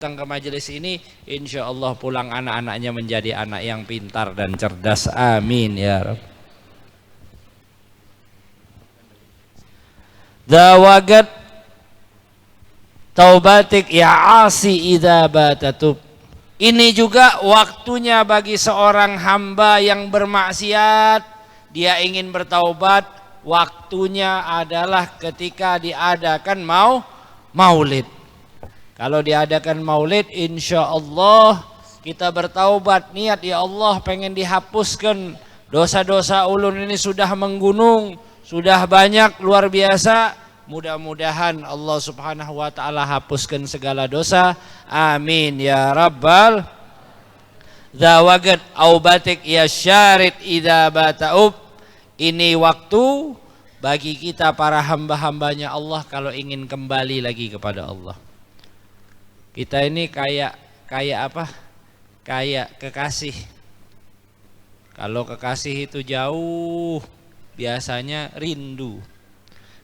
datang ke majelis ini, insya Allah pulang anak-anaknya menjadi anak yang pintar dan cerdas. Amin ya Rabb. Dawagat taubatik ya asi idza batatub. Ini juga waktunya bagi seorang hamba yang bermaksiat, dia ingin bertaubat, waktunya adalah ketika diadakan maulid. Kalau diadakan maulid, insya Allah kita bertaubat, niat ya Allah pengen dihapuskan dosa-dosa ulun ini sudah menggunung, sudah banyak luar biasa. Mudah-mudahan Allah subhanahu wa ta'ala hapuskan segala dosa. Amin ya Rabbal. Zawagat aubatik ya syarid idza bata'ub. Ini waktu bagi kita para hamba-hambanya Allah kalau ingin kembali lagi kepada Allah. Kita ini kayak apa? Kayak kekasih. Kalau kekasih itu jauh, biasanya rindu.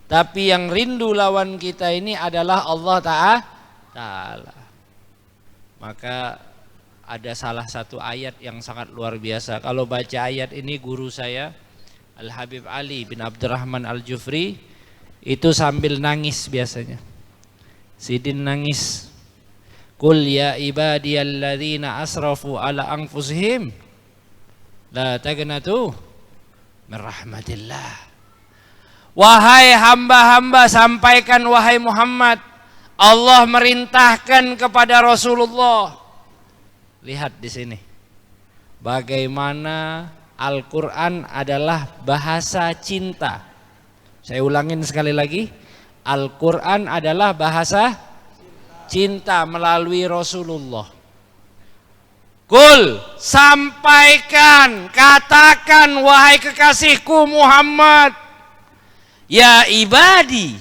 Tapi yang rindu lawan kita ini adalah Allah Ta'ala. Maka ada salah satu ayat yang sangat luar biasa. Kalau baca ayat ini, guru saya Al-Habib Ali bin Abdurrahman Al-Jufri itu sambil nangis biasanya. Sidin nangis. Qul ya ibadiyalladzina asrafu ala anfusihim la taqnatu min rahmatillah. Wahai hamba-hamba, sampaikan wahai Muhammad, Allah merintahkan kepada Rasulullah. Lihat di sini. Bagaimana Al-Qur'an adalah bahasa cinta. Saya ulangin sekali lagi. Al-Qur'an adalah bahasa cinta melalui Rasulullah. Qul, sampaikan, katakan wahai kekasihku Muhammad, ya ibadi,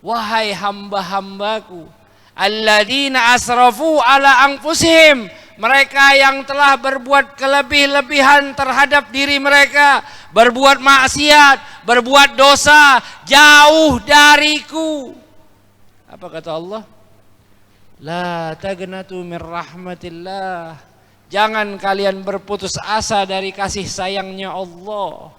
wahai hamba-hambaku, alladzina asrafu ala anfusihim, mereka yang telah berbuat kelebih-lebihan terhadap diri mereka, berbuat maksiat, berbuat dosa, jauh dariku. Apa kata Allah? La taqnatu min rahmatillah. Jangan kalian berputus asa dari kasih sayangnya Allah.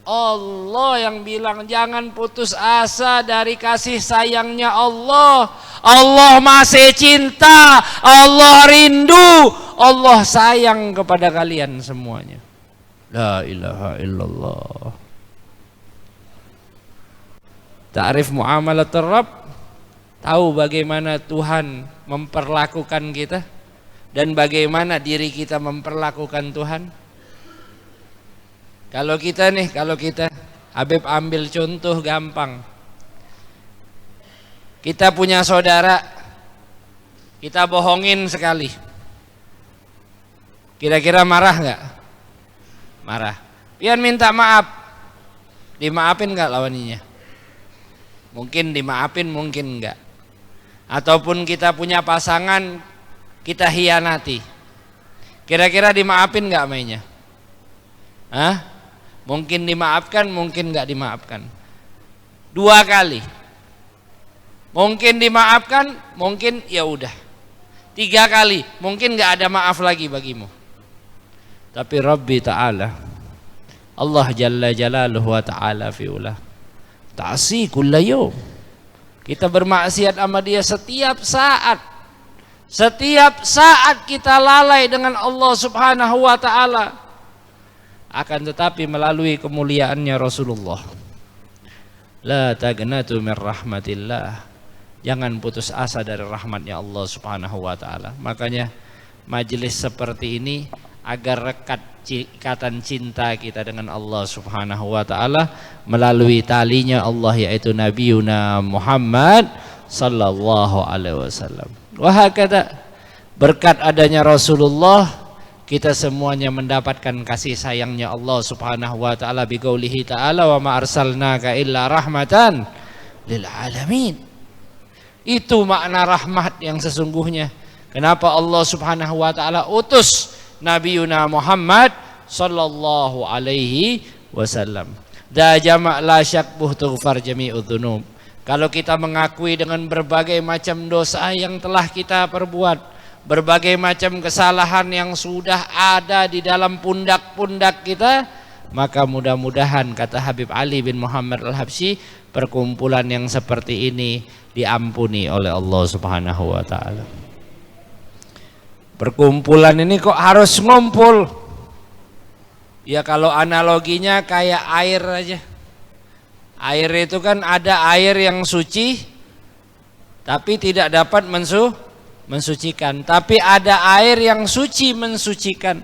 Allah yang bilang jangan putus asa dari kasih sayangnya Allah. Allah masih cinta, Allah rindu, Allah sayang kepada kalian semuanya. La ilaha illallah. Ta'rif muamalatur Rabb. Tahu bagaimana Tuhan memperlakukan kita dan bagaimana diri kita memperlakukan Tuhan. Kalau kita Habib ambil contoh gampang. Kita punya saudara, kita bohongin sekali. Kira-kira marah nggak? Marah. Pian minta maaf, dimaafin nggak lawannya? Mungkin dimaafin, mungkin nggak. Ataupun kita punya pasangan, kita hianati, kira-kira dimaafin nggak mainnya? Hah? Mungkin dimaafkan, mungkin nggak dimaafkan. 2 kali, mungkin dimaafkan, mungkin ya udah. 3 kali, mungkin nggak ada maaf lagi bagimu. Tapi Rabbi Ta'ala, Allah Jalla Jalaluhu wa Ta'ala fi'ulah ta'asi kulla yawm. Kita bermaksiat sama dia setiap saat. Setiap saat kita lalai dengan Allah subhanahu wa ta'ala. Akan tetapi melalui kemuliaannya Rasulullah, la taqnatu min rahmatillah. Jangan putus asa dari rahmatnya Allah subhanahu wa ta'ala. Makanya majelis seperti ini agar rekat ikatan cinta kita dengan Allah subhanahu wa ta'ala melalui talinya Allah, yaitu Nabiuna Muhammad sallallahu alaihi wasallam. Wahakata, berkat adanya Rasulullah, kita semuanya mendapatkan kasih sayangnya Allah subhanahu wa ta'ala biqaulihi ta'ala wa ma arsalnaka illa rahmatan lil alamin. Itu makna rahmat yang sesungguhnya. Kenapa Allah subhanahu wa ta'ala utus Nabiuna Muhammad sallallahu alaihi wasallam. Da jama' la syak buh tughfar jami'udz dzunub. Kalau kita mengakui dengan berbagai macam dosa yang telah kita perbuat, berbagai macam kesalahan yang sudah ada di dalam pundak-pundak kita, maka mudah-mudahan, kata Habib Ali bin Muhammad Al-Habsyi, perkumpulan yang seperti ini diampuni oleh Allah Subhanahu wa taala. Perkumpulan ini kok harus ngumpul? Ya kalau analoginya kayak air aja. Air itu kan ada air yang suci tapi tidak dapat mensucikan, tapi ada air yang suci mensucikan.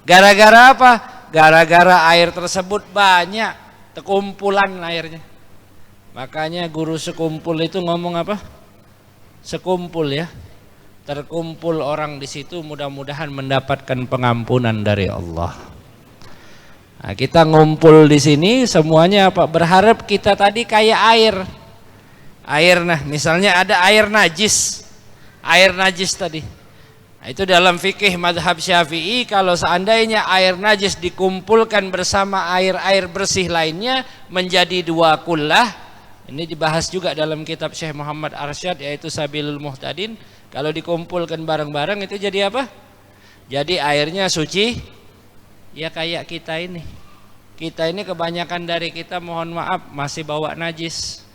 Gara-gara apa? Gara-gara air tersebut banyak, terkumpulan airnya. Makanya guru sekumpul itu ngomong apa? Sekumpul ya. Terkumpul orang di situ mudah-mudahan mendapatkan pengampunan dari Allah. Nah, kita ngumpul di sini semuanya apa? Berharap kita tadi kayak air. Air, nah misalnya ada air najis. Air najis tadi. Nah, itu dalam fikih mazhab Syafi'i, kalau seandainya air najis dikumpulkan bersama air-air bersih lainnya menjadi dua kullah. Ini dibahas juga dalam kitab Syekh Muhammad Arsyad, yaitu Sabilul Muhtadin. Kalau dikumpulkan bareng-bareng itu jadi apa? Jadi airnya suci. Ya kayak kita ini. Kita ini kebanyakan dari kita, mohon maaf, masih bawa najis.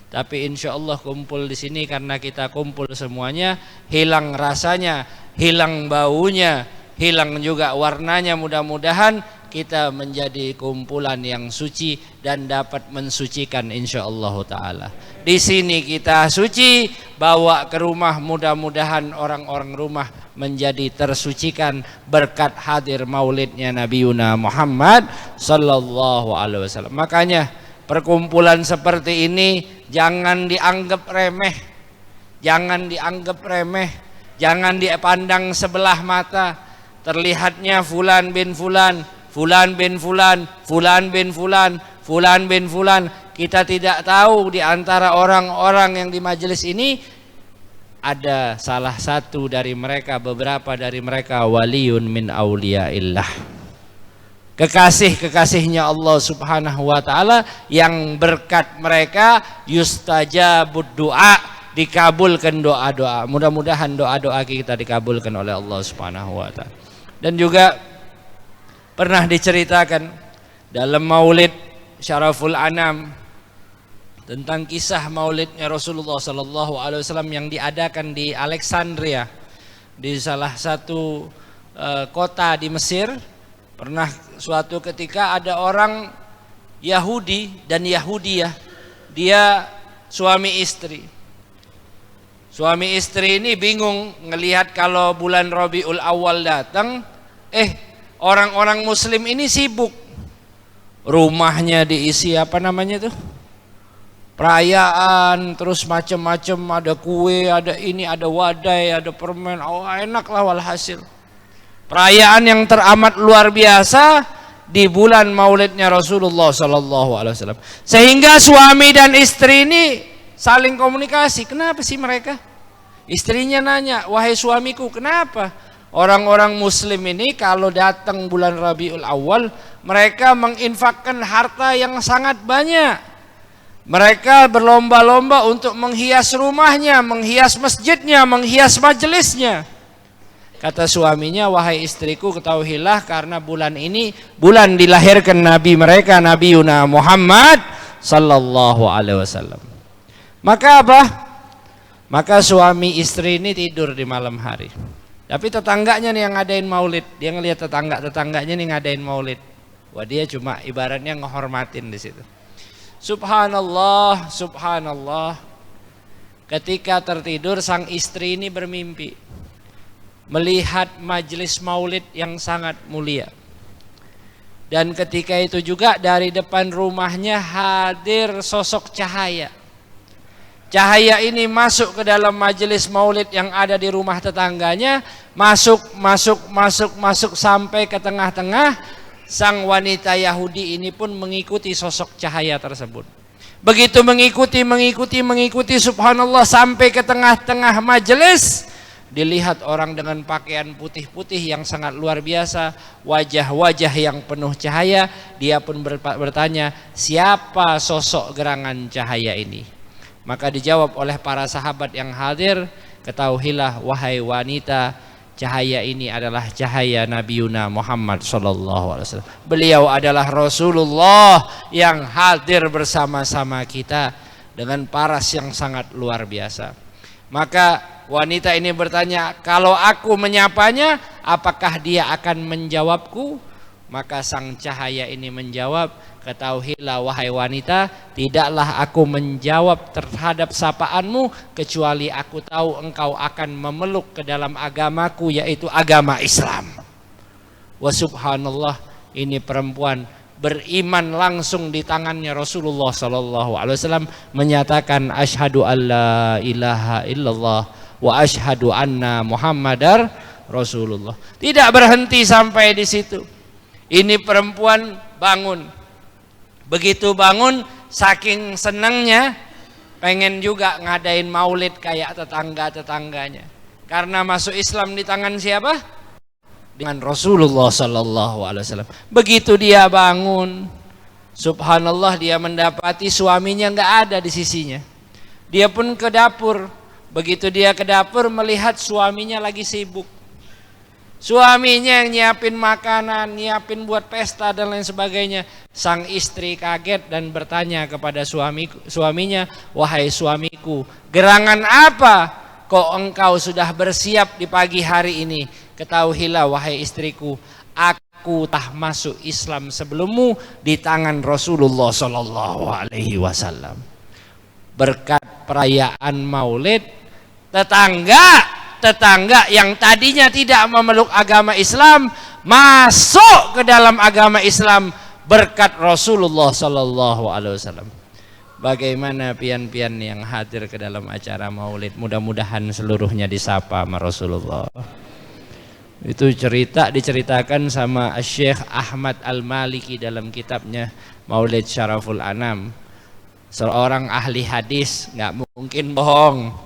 Tapi insya Allah kumpul di sini karena kita kumpul semuanya, hilang rasanya, hilang baunya, hilang juga warnanya. Mudah-mudahan kita menjadi kumpulan yang suci dan dapat mensucikan insya Allah taala. Di sini kita suci, bawa ke rumah, mudah-mudahan orang-orang rumah menjadi tersucikan berkat hadir maulidnya Nabi Muhammad sallallahu alaihi wasallam. Makanya perkumpulan seperti ini jangan dianggap remeh. Jangan dianggap remeh. Jangan dipandang sebelah mata. Terlihatnya fulan bin fulan, fulan bin fulan, fulan bin fulan, fulan bin fulan. Kita tidak tahu di antara orang-orang yang di majelis ini ada salah satu dari mereka, beberapa dari mereka waliyun min auliyaillah, kekasih-kekasihnya Allah Subhanahu wa taala, yang berkat mereka yustajabud doa, dikabulkan doa-doa. Mudah-mudahan doa-doa kita dikabulkan oleh Allah Subhanahu wa taala. Dan juga pernah diceritakan dalam Maulid Syaraful Anam tentang kisah maulidnya Rasulullah sallallahu alaihi wasallam yang diadakan di Alexandria, di salah satu kota di Mesir. Pernah suatu ketika ada orang Yahudi dan Yahudiyah, dia suami istri. Suami istri ini bingung ngelihat kalau bulan Rabiul Awal datang, orang-orang muslim ini sibuk. Rumahnya diisi apa namanya tuh? Perayaan, terus macam-macam, ada kue, ada ini, ada wadai, ada permen. Oh, enak lah walhasil. Perayaan yang teramat luar biasa di bulan maulidnya Rasulullah sallallahu alaihi wasallam. Sehingga suami dan istri ini saling komunikasi. Kenapa sih mereka? Istrinya nanya, "Wahai suamiku, kenapa orang-orang muslim ini kalau datang bulan Rabiul Awal mereka menginfakkan harta yang sangat banyak? Mereka berlomba-lomba untuk menghias rumahnya, menghias masjidnya, menghias majelisnya." Kata suaminya, "Wahai istriku, ketahuilah karena bulan ini bulan dilahirkan Nabi mereka, Nabi Muhammad sallallahu alaihi wasallam." Maka apa? Maka suami istri ini tidur di malam hari. Tapi tetangganya nih yang ngadain maulid. Dia ngelihat tetangganya nih ngadain maulid. Wah, dia cuma ibaratnya ngehormatin di situ. Subhanallah, subhanallah. Ketika tertidur, sang istri ini bermimpi melihat majelis maulid yang sangat mulia. Dan ketika itu juga dari depan rumahnya hadir sosok cahaya. Cahaya ini masuk ke dalam majelis maulid yang ada di rumah tetangganya, masuk sampai ke tengah-tengah. Sang wanita Yahudi ini pun mengikuti sosok cahaya tersebut. Begitu mengikuti, subhanallah, sampai ke tengah-tengah majelis, dilihat orang dengan pakaian putih-putih yang sangat luar biasa, wajah-wajah yang penuh cahaya. Dia pun bertanya, siapa sosok gerangan cahaya ini? Maka dijawab oleh para sahabat yang hadir, ketahuilah wahai wanita, cahaya ini adalah cahaya Nabi Yuna Muhammad sallallahu alaihi wasallam. Beliau adalah Rasulullah yang hadir bersama-sama kita dengan paras yang sangat luar biasa. Maka wanita ini bertanya, kalau aku menyapanya, apakah dia akan menjawabku? Maka sang cahaya ini menjawab, ketahuilah wahai wanita, tidaklah aku menjawab terhadap sapaanmu kecuali aku tahu engkau akan memeluk ke dalam agamaku, yaitu agama Islam. Wa subhanallah, ini perempuan beriman langsung di tangannya Rasulullah sallallahu alaihi wasallam, menyatakan asyhadu alla ilaha illallah wa asyhadu anna Muhammadar Rasulullah. Tidak berhenti sampai di situ. Ini perempuan bangun. Begitu bangun, saking senangnya pengen juga ngadain maulid kayak tetangga-tetangganya. Karena masuk Islam di tangan siapa? Dengan Rasulullah sallallahu alaihi wasallam. Begitu dia bangun, subhanallah, dia mendapati suaminya nggak ada di sisinya. Dia pun ke dapur. Begitu dia ke dapur, melihat suaminya lagi sibuk. Suaminya yang nyiapin makanan, nyiapin buat pesta dan lain sebagainya. Sang istri kaget dan bertanya kepada suaminya, wahai suamiku, gerangan apa kok engkau sudah bersiap di pagi hari ini? Ketahuilah wahai istriku, aku telah masuk Islam sebelummu di tangan Rasulullah sallallahu alaihi wasallam. Berkat perayaan Maulid, tetangga yang tadinya tidak memeluk agama Islam masuk ke dalam agama Islam berkat Rasulullah sallallahu alaihi wasallam. Bagaimana pian-pian yang hadir ke dalam acara Maulid, mudah-mudahan seluruhnya disapa sama Rasulullah. Itu diceritakan sama Syekh Ahmad Al-Maliki dalam kitabnya Maulid Syaraful Anam. Seorang ahli hadis, nggak mungkin bohong.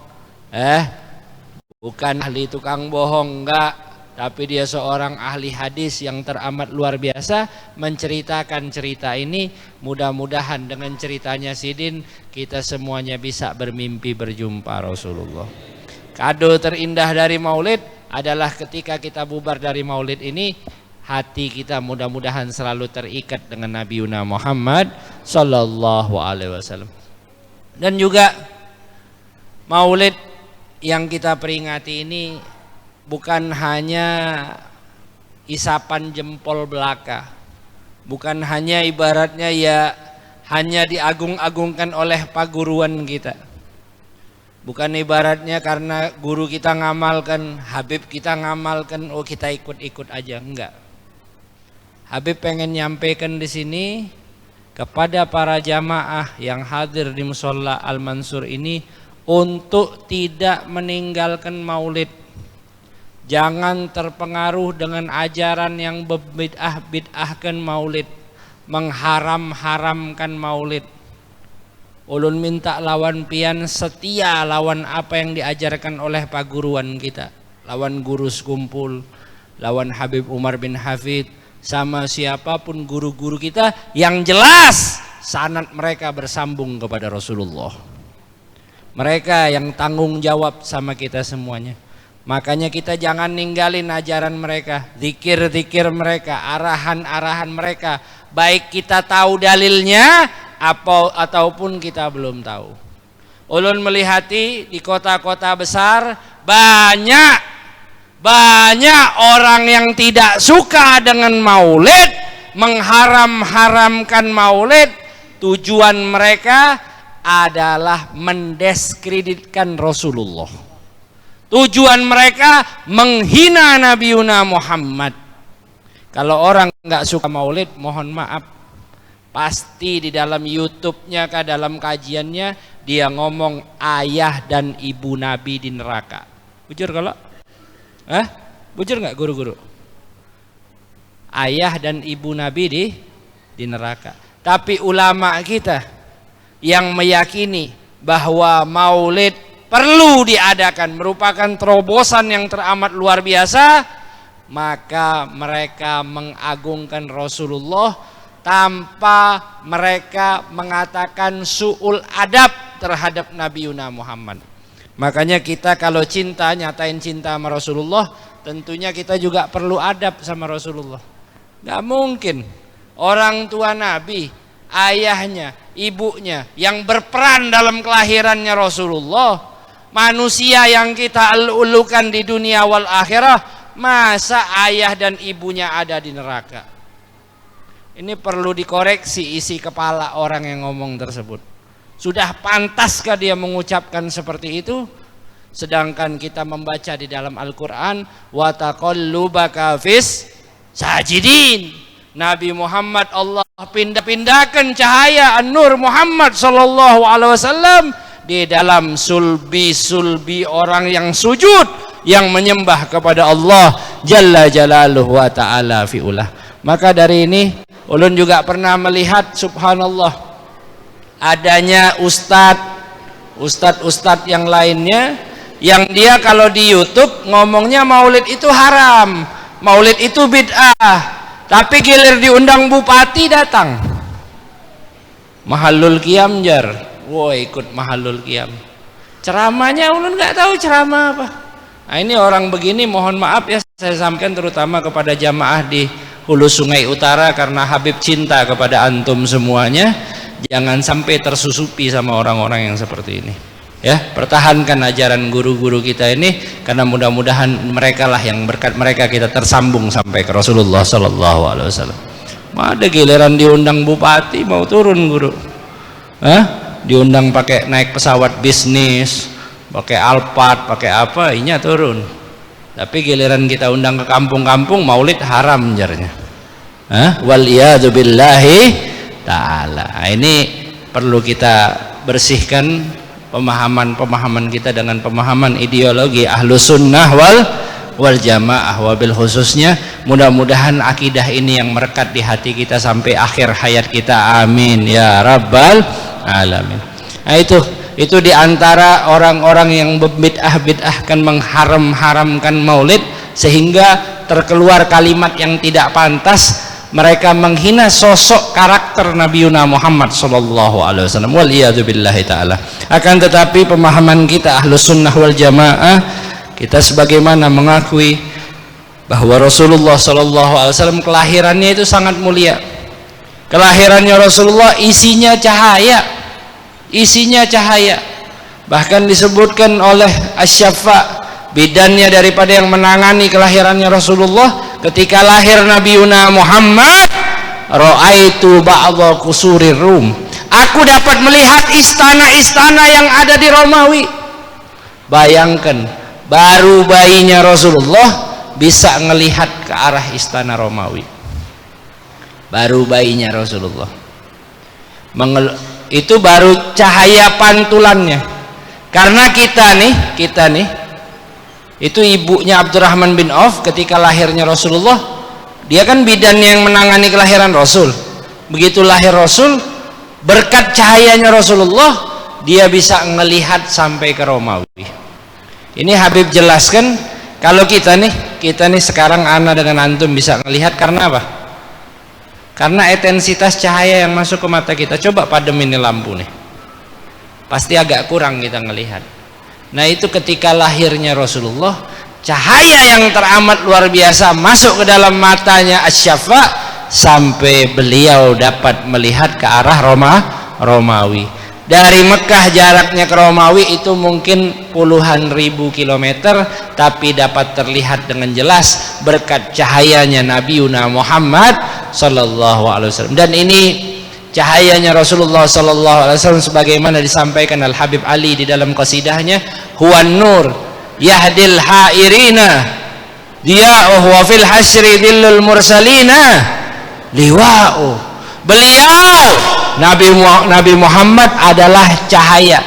Bukan ahli tukang bohong, enggak. Tapi dia seorang ahli hadis yang teramat luar biasa menceritakan cerita ini. Mudah-mudahan dengan ceritanya Sidin kita semuanya bisa bermimpi berjumpa Rasulullah. Kado terindah dari Maulid adalah ketika kita bubar dari Maulid ini, hati kita mudah-mudahan selalu terikat dengan Nabi Yuna Muhammad sallallahu alaihi wasallam. Dan juga Maulid yang kita peringati ini bukan hanya isapan jempol belaka, bukan hanya ibaratnya ya hanya diagung-agungkan oleh paguruan kita. Bukan ibaratnya karena guru kita ngamalkan, Habib kita ngamalkan, oh kita ikut-ikut aja, enggak. Habib pengen nyampaikan di sini kepada para jamaah yang hadir di Musholla Al-Mansur ini untuk tidak meninggalkan Maulid. Jangan terpengaruh dengan ajaran yang bid'ah-bid'ahkan Maulid, mengharam-haramkan Maulid. Ulun minta lawan pian setia lawan apa yang diajarkan oleh paguruan kita, lawan guru sekumpul, lawan Habib Umar bin Hafid, sama siapapun guru-guru kita yang jelas sanad mereka bersambung kepada Rasulullah. Mereka yang tanggung jawab sama kita semuanya. Makanya kita jangan ninggalin ajaran mereka, zikir-zikir mereka, arahan-arahan mereka, baik kita tahu dalilnya ataupun kita belum tahu. Ulun melihati di kota-kota besar banyak orang yang tidak suka dengan Maulid, mengharam-haramkan Maulid. Tujuan mereka adalah mendiskreditkan Rasulullah. Tujuan mereka menghina Nabi Yuna Muhammad. Kalau orang nggak suka Maulid, mohon maaf, pasti di dalam YouTube-nya kah, dalam kajiannya dia ngomong ayah dan ibu Nabi di neraka. Bujur kalau? Bujur nggak guru-guru? Ayah dan ibu Nabi di neraka. Tapi ulama kita yang meyakini bahwa Maulid perlu diadakan, merupakan terobosan yang teramat luar biasa, maka mereka mengagungkan Rasulullah tanpa mereka mengatakan su'ul adab terhadap Nabi Muhammad. Makanya kita kalau cinta, nyatain cinta sama Rasulullah, tentunya kita juga perlu adab sama Rasulullah. Gak mungkin orang tua Nabi, ayahnya, ibunya yang berperan dalam kelahirannya Rasulullah, manusia yang kita ulukan di dunia wal akhirah, masa ayah dan ibunya ada di neraka? Ini perlu dikoreksi isi kepala orang yang ngomong tersebut. Sudah pantaskah dia mengucapkan seperti itu? Sedangkan kita membaca di dalam Al-Quran, wa taqallubaka fis sajidin. Nabi Muhammad Allah pindah-pindahkan cahaya An-Nur Muhammad sallallahu alaihi wasallam di dalam sulbi-sulbi orang yang sujud, yang menyembah kepada Allah Jalla Jalaluhu wa ta'ala fi'ulah. Maka dari ini ulun juga pernah melihat subhanallah adanya ustadz yang lainnya yang dia kalau di YouTube ngomongnya maulid itu haram, maulid itu bid'ah, tapi gilir diundang bupati datang Mahallul Qiyam jar, woi ikut Mahallul Qiyam, ceramahnya ulun nggak tahu ceramah apa. Nah ini orang begini mohon maaf ya saya sampaikan terutama kepada jamaah di Hulu Sungai Utara, karena Habib cinta kepada antum semuanya, jangan sampai tersusupi sama orang-orang yang seperti ini ya. Pertahankan ajaran guru-guru kita ini, karena mudah-mudahan mereka lah yang berkat mereka kita tersambung sampai ke Rasulullah sallallahu alaihi wasallam. Ada giliran diundang bupati mau turun guru, diundang pakai naik pesawat bisnis, pakai Alphard, pakai apa, inya turun. Tapi giliran kita undang ke kampung-kampung maulid haram jarnya. Waliyadu billahi ta'ala. Nah, ini perlu kita bersihkan pemahaman-pemahaman kita dengan pemahaman ideologi Ahlus Sunnah wal Jamaah. Wabil khususnya mudah-mudahan akidah ini yang merekat di hati kita sampai akhir hayat kita, amin ya rabbal alamin. Nah itu diantara orang-orang yang bid'ah-bid'ahkan, mengharam-haramkan maulid, sehingga terkeluar kalimat yang tidak pantas. Mereka menghina sosok karakter Nabi Muhammad sallallahu alaihi wasallam, waliyadzubillahi ta'ala. Akan tetapi pemahaman kita Ahlus Sunnah wal Jamaah, kita sebagaimana mengakui bahwa Rasulullah sallallahu alaihi wasallam kelahirannya itu sangat mulia. Kelahirannya Rasulullah isinya cahaya, bahkan disebutkan oleh Asy-Syafa', bidannya daripada yang menangani kelahirannya Rasulullah, ketika lahir Nabi Muhammad, ra'aitu ba'dha qusurir Rum, aku dapat melihat istana-istana yang ada di Romawi. Bayangkan, baru bayinya Rasulullah bisa melihat ke arah istana Romawi. Baru bayinya Rasulullah itu baru cahaya pantulannya. Karena kita nih itu ibunya Abdurrahman bin Auf ketika lahirnya Rasulullah, dia kan bidannya yang menangani kelahiran Rasul. Begitu lahir Rasul, berkat cahayanya Rasulullah dia bisa melihat sampai ke Romawi. Ini Habib jelaskan, kalau kita nih sekarang ana dengan antum bisa melihat karena apa? Karena intensitas cahaya yang masuk ke mata kita. Coba padam ini lampu nih, pasti agak kurang kita ngelihat. Nah itu ketika lahirnya Rasulullah, cahaya yang teramat luar biasa masuk ke dalam matanya Asy-Syafa' sampai beliau dapat melihat ke arah Romawi. Dari Mekah jaraknya ke Romawi itu mungkin puluhan ribu kilometer, tapi dapat terlihat dengan jelas berkat cahayanya Nabi Muhammad sallallahu alaihi wasallam. Dan ini cahayanya Rasulullah sallallahu alaihi wasallam sebagaimana disampaikan Al Habib Ali di dalam qasidahnya, huwan nur yahdil hairina diya'uhu wa fil hasyri dhillul mursalina liwa'u. Beliau Nabi Muhammad adalah cahaya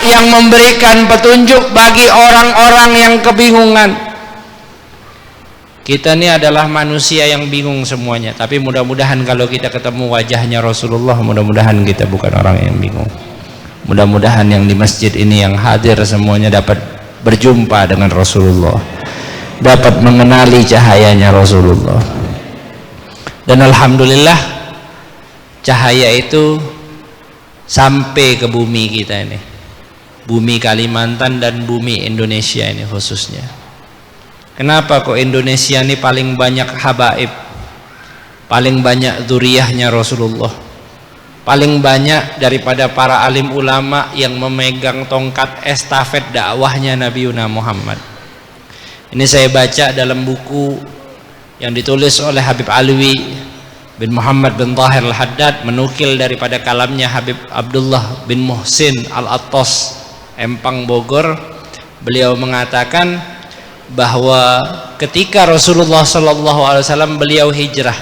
yang memberikan petunjuk bagi orang-orang yang kebingungan. Kita ini adalah manusia yang bingung semuanya, tapi mudah-mudahan kalau kita ketemu wajahnya Rasulullah, mudah-mudahan kita bukan orang yang bingung. Mudah-mudahan yang di masjid ini yang hadir semuanya dapat berjumpa dengan Rasulullah, dapat mengenali cahayanya Rasulullah. Dan alhamdulillah cahaya itu sampai ke bumi kita ini, bumi Kalimantan dan bumi Indonesia ini khususnya. Kenapa kok Indonesia ini paling banyak habaib, paling banyak dzurriyyahnya Rasulullah, paling banyak daripada para alim ulama yang memegang tongkat estafet dakwahnya Nabi Muhammad. Ini saya baca dalam buku yang ditulis oleh Habib Alwi bin Muhammad bin Tahir Al-Haddad, menukil daripada kalamnya Habib Abdullah bin Muhsin Al-Attas, Empang, Bogor. Beliau mengatakan bahwa ketika Rasulullah SAW beliau hijrah,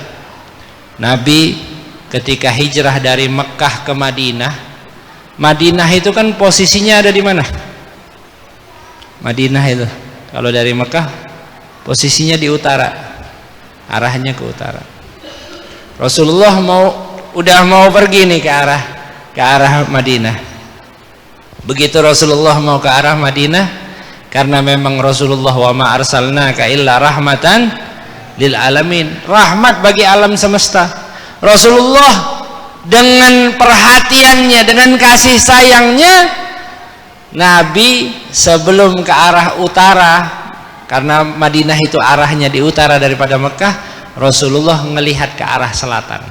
Nabi ketika hijrah dari Mekah ke Madinah, Madinah itu kan posisinya ada di mana? Madinah itu kalau dari Mekah posisinya di utara, arahnya ke utara. Rasulullah udah mau pergi nih ke arah Madinah. Begitu Rasulullah mau ke arah Madinah, karena memang Rasulullah wa ma arsalnaka illa rahmatan lil alamin, rahmat bagi alam semesta. Rasulullah dengan perhatiannya, dengan kasih sayangnya, Nabi sebelum ke arah utara, karena Madinah itu arahnya di utara daripada Mekah, Rasulullah ngelihat ke arah selatan.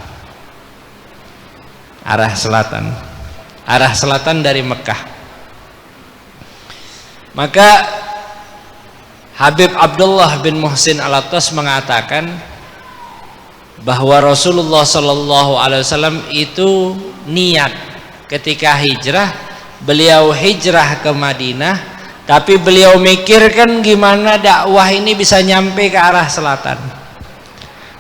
Arah selatan dari Mekah. Maka Habib Abdullah bin Muhsin Al-Attas mengatakan bahwa Rasulullah SAW itu niat ketika hijrah, beliau hijrah ke Madinah, tapi beliau mikirkan gimana dakwah ini bisa nyampe ke arah selatan.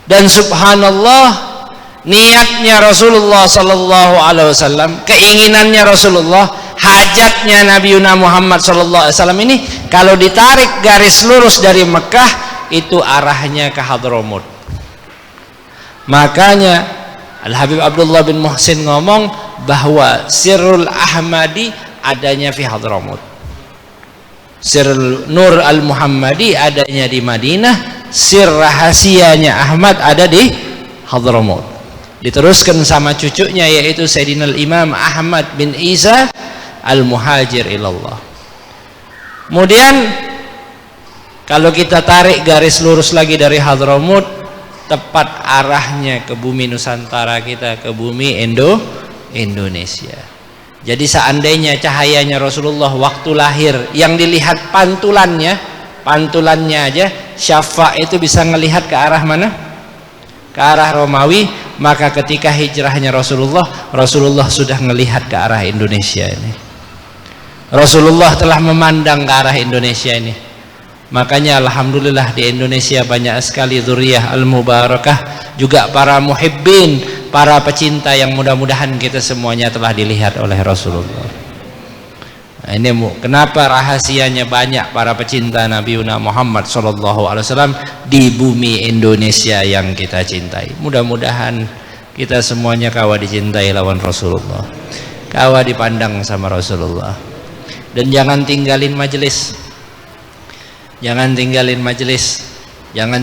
Dan subhanallah, niatnya Rasulullah SAW, keinginannya Rasulullah, hajatnya Nabi Muhammad SAW ini, kalau ditarik garis lurus dari Mekah, itu arahnya ke Hadramut. Makanya Al-Habib Abdullah bin Muhsin ngomong bahwa Sirrul Ahmadi adanya di Hadramut, Sirrul Nur Al-Muhammadi adanya di Madinah, sir rahasianya Ahmad ada di Hadramut. Diteruskan sama cucunya, yaitu Sayyidina Imam Ahmad bin Isa Al-Muhajir ilallah. Kemudian kalau kita tarik garis lurus lagi dari Hadramut, tepat arahnya ke bumi Nusantara kita, ke bumi Indonesia. Jadi seandainya cahayanya Rasulullah waktu lahir yang dilihat pantulannya aja, Syafa' itu bisa ngelihat ke arah mana? Ke arah Romawi. Maka ketika hijrahnya Rasulullah sudah ngelihat ke arah Indonesia ini. Rasulullah telah memandang ke arah Indonesia ini. Makanya alhamdulillah di Indonesia banyak sekali dzurriyyah al-mubarakah, juga para muhibbin, para pecinta yang mudah-mudahan kita semuanya telah dilihat oleh Rasulullah. Nah, ini kenapa rahasianya banyak para pecinta Nabi Muhammad SAW di bumi Indonesia yang kita cintai. Mudah-mudahan kita semuanya kawa dicintai lawan Rasulullah, kawa dipandang sama Rasulullah. Dan jangan tinggalin majelis, jangan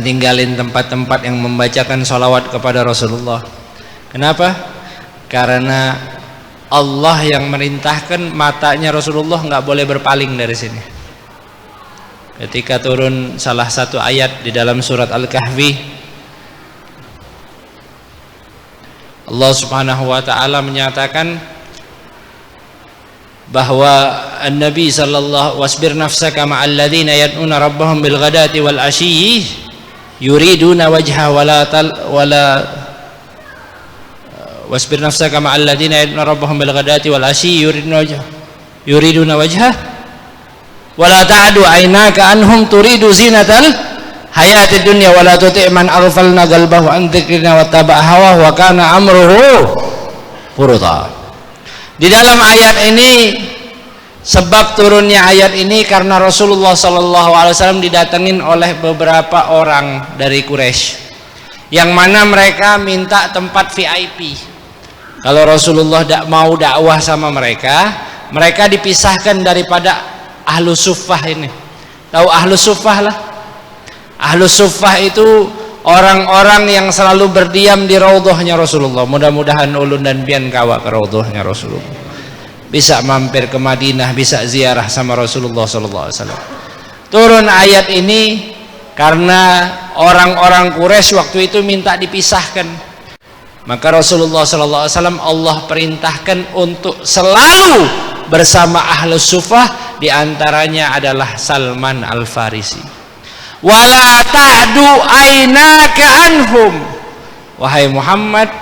tinggalin tempat-tempat yang membacakan sholawat kepada Rasulullah. Kenapa? Karena Allah yang merintahkan matanya Rasulullah nggak boleh berpaling dari sini. Ketika turun salah satu ayat di dalam surat Al-Kahfi, Allah Subhanahu wa taala menyatakan bahwa An-Nabi sallallahu wasbir nafsaka ma'al ladzina yad'una rabbahum bil ghadati wal ashiyyi yuriduna wajha wala wasbir nafsaka ma'al ladzina yad'una rabbahum bil ghadati wal ashiyyi yuriduna wajha wala ta'du 'ainaka anhum turidu zinatal hayatid dunya wala tuti' man aghfalna qalbahu an dzikrina wattaba'a hawahu wa kana amruhu furuta. Di dalam ayat ini, sebab turunnya ayat ini karena Rasulullah SAW didatengin oleh beberapa orang dari Quraisy, yang mana mereka minta tempat VIP. Kalau Rasulullah tidak mau dakwah sama mereka, mereka dipisahkan daripada Ahlus Suffah ini. Tahu Ahlus Suffah lah? Ahlus Suffah itu orang-orang yang selalu berdiam di raudhahnya Rasulullah. Mudah-mudahan ulun dan pian kawa ke raudhahnya Rasulullah, bisa mampir ke Madinah, bisa ziarah sama Rasulullah sallallahu alaihi wasallam. Turun ayat ini karena orang-orang Quraisy waktu itu minta dipisahkan. Maka Rasulullah sallallahu alaihi wasallam Allah perintahkan untuk selalu bersama Ahlus Suffah, di antaranya adalah Salman Al-Farisi. Wala ta'du ainaka anhum, wahai Muhammad,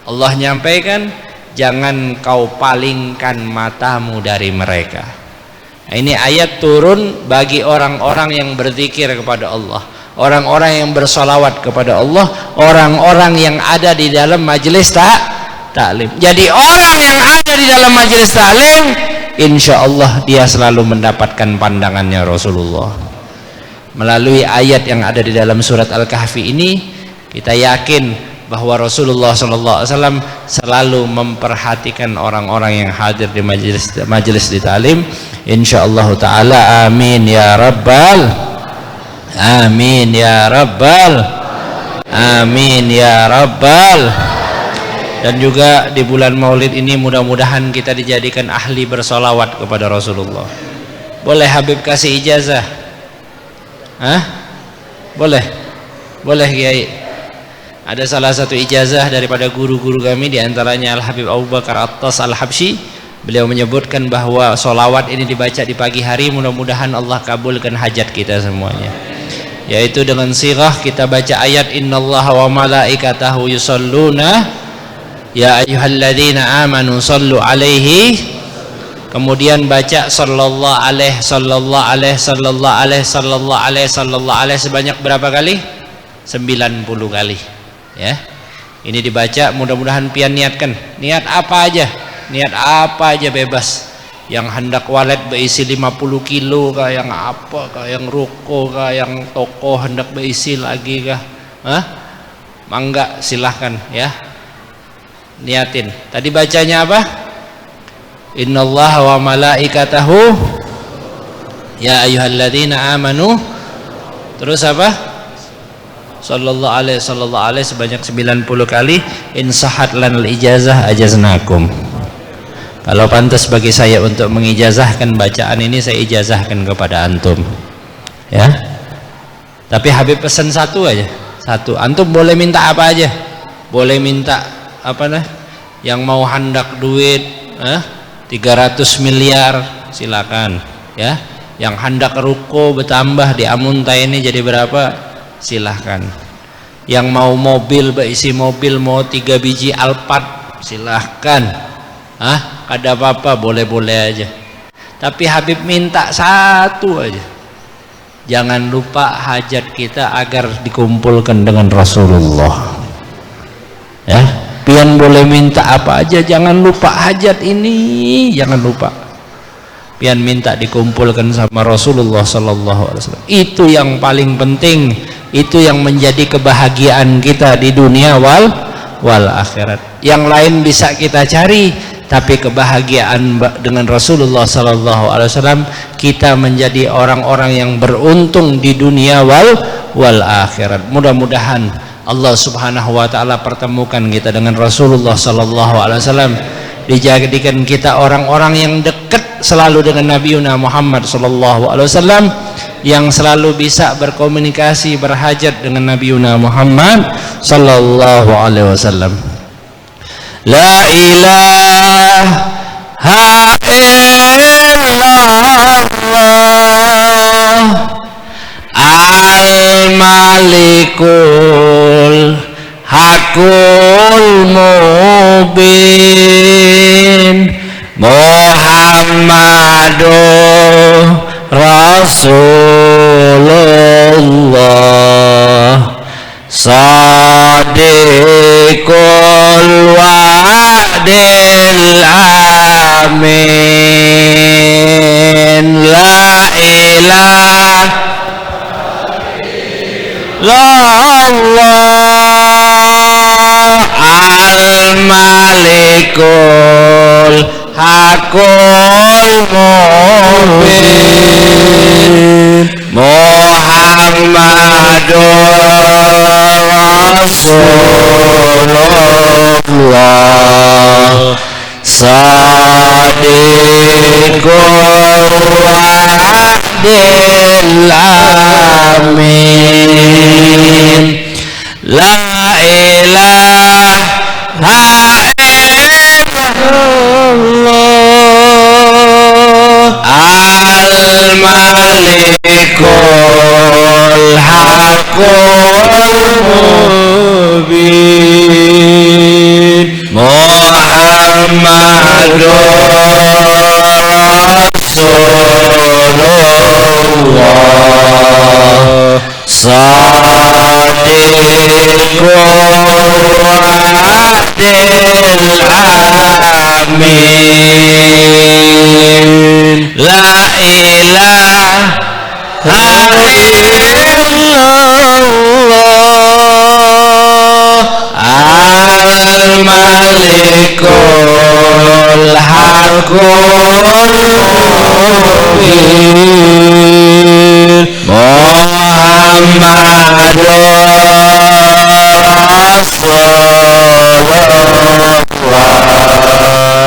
Allah nyampaikan, jangan kau palingkan matamu dari mereka. Nah, ini ayat turun bagi orang-orang yang berzikir kepada Allah, orang-orang yang bersolawat kepada Allah, orang-orang yang ada di dalam majelis taklim. Jadi orang yang ada di dalam majelis taklim, insya Allah dia selalu mendapatkan pandangannya Rasulullah. Melalui ayat yang ada di dalam surat Al-Kahfi ini, kita yakin bahwa Rasulullah SAW selalu memperhatikan orang-orang yang hadir di majelis di ta'lim. Insyaallah ta'ala, amin ya rabbal, amin ya rabbal, amin ya rabbal. Dan juga di bulan Maulid ini mudah-mudahan kita dijadikan ahli bersolawat kepada Rasulullah. Boleh Habib kasih ijazah? Hah? Boleh? Boleh Kiai. Ada salah satu ijazah daripada guru-guru kami, diantaranya Al-Habib Abu Bakar Attas Al-Habsyi. Beliau menyebutkan bahwa solawat ini dibaca di pagi hari, mudah-mudahan Allah kabulkan hajat kita semuanya. Yaitu dengan sirah kita baca ayat innallaha wa malaikatahu yusholluna ya ayyuhalladzina amanu shollu alaihi, kemudian baca sallallahu alaihi sallallahu alaihi sallallahu alaihi sallallahu alaihi sallallahu alaihi sebanyak berapa kali? 90 kali ya. Ini dibaca, mudah-mudahan pian niatkan, niat apa aja, niat apa aja bebas. Yang hendak walet berisi 50 kilo kah, yang apa kah, yang ruko kah, yang toko hendak berisi lagi kah, mangga silahkan ya, niatin. Tadi bacanya apa? Innallaha wa malaikatahu ya ayyuhalladzina amanu, terus apa? Sallallahu alaihi sebanyak 90 kali. Insahat lanal ijazah ajaznakum. Kalau pantas bagi saya untuk mengijazahkan bacaan ini, saya ijazahkan kepada antum ya. Tapi Habib pesan satu aja, satu. Antum boleh minta apa aja, boleh minta apa nah, yang mau hendak duit 300 miliar silakan ya. Yang hendak ruko bertambah di Amunta ini jadi berapa silahkan. Yang mau mobil berisi mobil, mau 3 biji Alphard silahkan. Ada apa-apa, boleh-boleh aja. Tapi Habib minta satu aja, jangan lupa hajat kita agar dikumpulkan dengan Rasulullah ya. Pian boleh minta apa aja, jangan lupa hajat ini, jangan lupa. Pian minta dikumpulkan sama Rasulullah sallallahu alaihi wasallam. Itu yang paling penting, itu yang menjadi kebahagiaan kita di dunia wal akhirat. Yang lain bisa kita cari, tapi kebahagiaan dengan Rasulullah sallallahu alaihi wasallam, kita menjadi orang-orang yang beruntung di dunia wal akhirat. Mudah-mudahan Allah Subhanahu wa taala pertemukan kita dengan Rasulullah sallallahu alaihi wasallam, dijadikan kita orang-orang yang dekat selalu dengan Nabiuna Muhammad sallallahu alaihi wasallam, yang selalu bisa berkomunikasi berhajat dengan Nabiuna Muhammad sallallahu alaihi wasallam. La ilaha illallah al-malikul hakul mubin Muhammadur Rasulullah Sadiqul wa'dil amin. La ilaha illallah al-malikul hakul mubin Muhammadur Rasulullah Sadiqul wa'dil amin. La ilaha illallah al-malikul haqqul mubin Muhammadur Rasulullah Sadiqul wa'dil amin. La ilaha illallah al-malikul haqqul mubin Muhammadur Rasulullah Sadiqul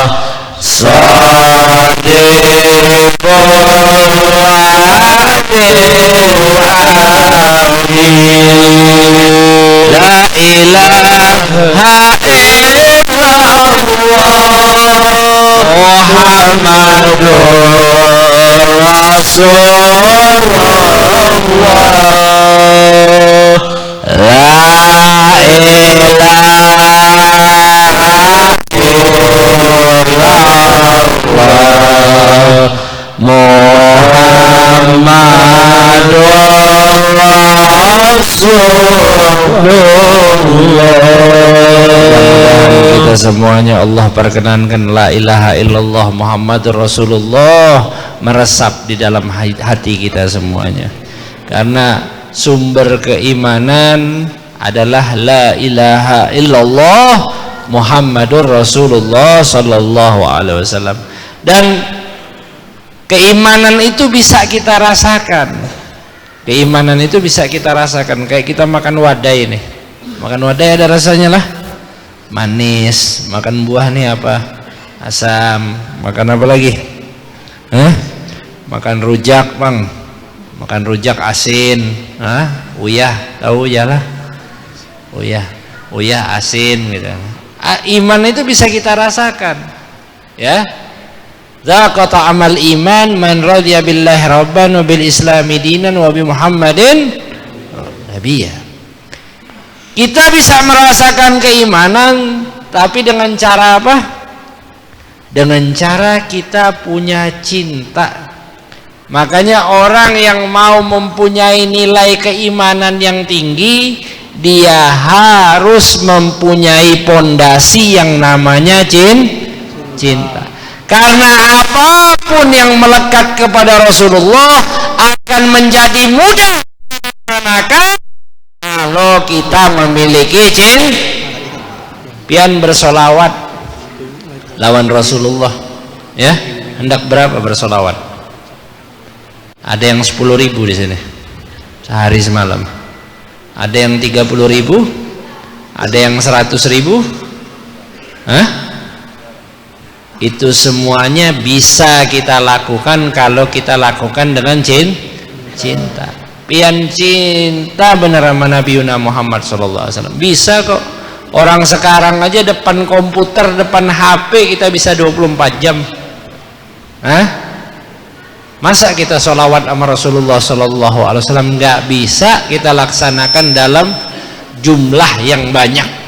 amin. La ilaha illallah Muhammadur Rasulullah La ilaha illallah Muhammadur Rasulullah. Kita semuanya Allah perkenankan la ilaha illallah Muhammadur Rasulullah meresap di dalam hati kita semuanya. Karena sumber keimanan adalah la ilaha illallah Muhammadur Rasulullah sallallahu alaihi wasallam. Dan keimanan itu bisa kita rasakan. Keimanan itu bisa kita rasakan. Kayak kita makan wadai nih. Makan wadai ada rasanya lah. Manis. Makan buah nih apa? Asam. Makan apa lagi? Makan rujak bang. Makan rujak asin. Uyah. Tahu uyah lah. Uyah asin gitu. Iman itu bisa kita rasakan. Ya. Zaqa ta'amal iman man radiya billahi rabban wa bil islami dinan wa bi Muhammadin nabiyya. Kita bisa merasakan keimanan tapi dengan cara apa? Dengan cara kita punya cinta. Makanya orang yang mau mempunyai nilai keimanan yang tinggi, dia harus mempunyai pondasi yang namanya cinta. Karena apapun yang melekat kepada Rasulullah akan menjadi mudah dilaksanakan kalau kita memiliki cinta. Pian bersolawat lawan Rasulullah, ya. Hendak berapa bersolawat? Ada yang 10.000 di sini sehari semalam. Ada yang 30.000, ada yang 100.000. Itu semuanya bisa kita lakukan kalau kita lakukan dengan cinta. Pian cinta bener sama Nabi Muhammad SAW. Bisa kok. Orang sekarang aja depan komputer, depan HP kita bisa 24 jam. Masa kita sholawat sama Rasulullah SAW nggak bisa kita laksanakan dalam jumlah yang banyak.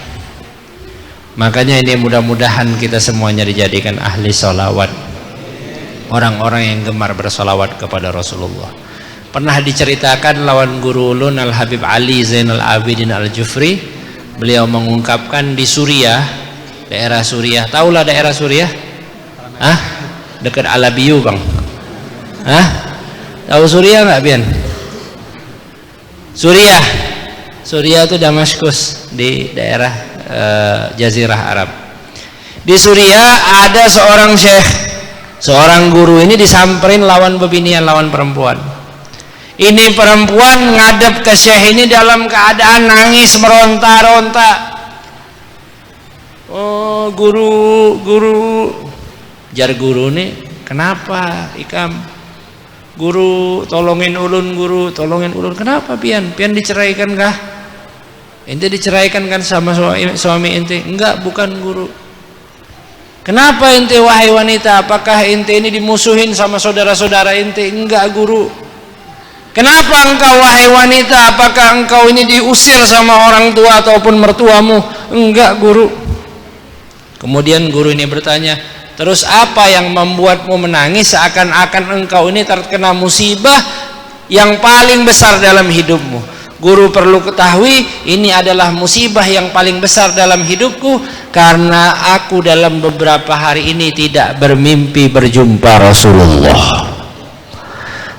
Makanya ini mudah-mudahan kita semuanya dijadikan ahli sholawat, orang-orang yang gemar bersolawat kepada Rasulullah. Pernah diceritakan lawan guru ulun Al Habib Ali Zainal Abidin Al Jufri, beliau mengungkapkan di Suriah, daerah Suriah, tahulah daerah Suriah? Dekat Alabiyu bang. Tahu Suriah nggak Bian? Suriah itu Damaskus di daerah Jazirah Arab. Di Suriah ada seorang syekh, seorang guru ini disamperin lawan bebinian, lawan perempuan. Ini perempuan ngadep ke Syekh ini dalam keadaan nangis meronta-ronta. Oh guru, jar guru nih, kenapa Ikam? Guru tolongin ulun, guru tolongin ulun. Kenapa pian diceraikan kah? Ente diceraikan kan sama suami ente? Enggak, bukan guru. Kenapa ente wahai wanita? Apakah ente ini dimusuhin sama saudara-saudara ente? Enggak guru. Kenapa engkau wahai wanita? Apakah engkau ini diusir sama orang tua ataupun mertuamu? Enggak guru. Kemudian guru ini bertanya, terus apa yang membuatmu menangis seakan-akan engkau ini terkena musibah yang paling besar dalam hidupmu? Guru perlu ketahui, ini adalah musibah yang paling besar dalam hidupku karena aku dalam beberapa hari ini tidak bermimpi berjumpa Rasulullah.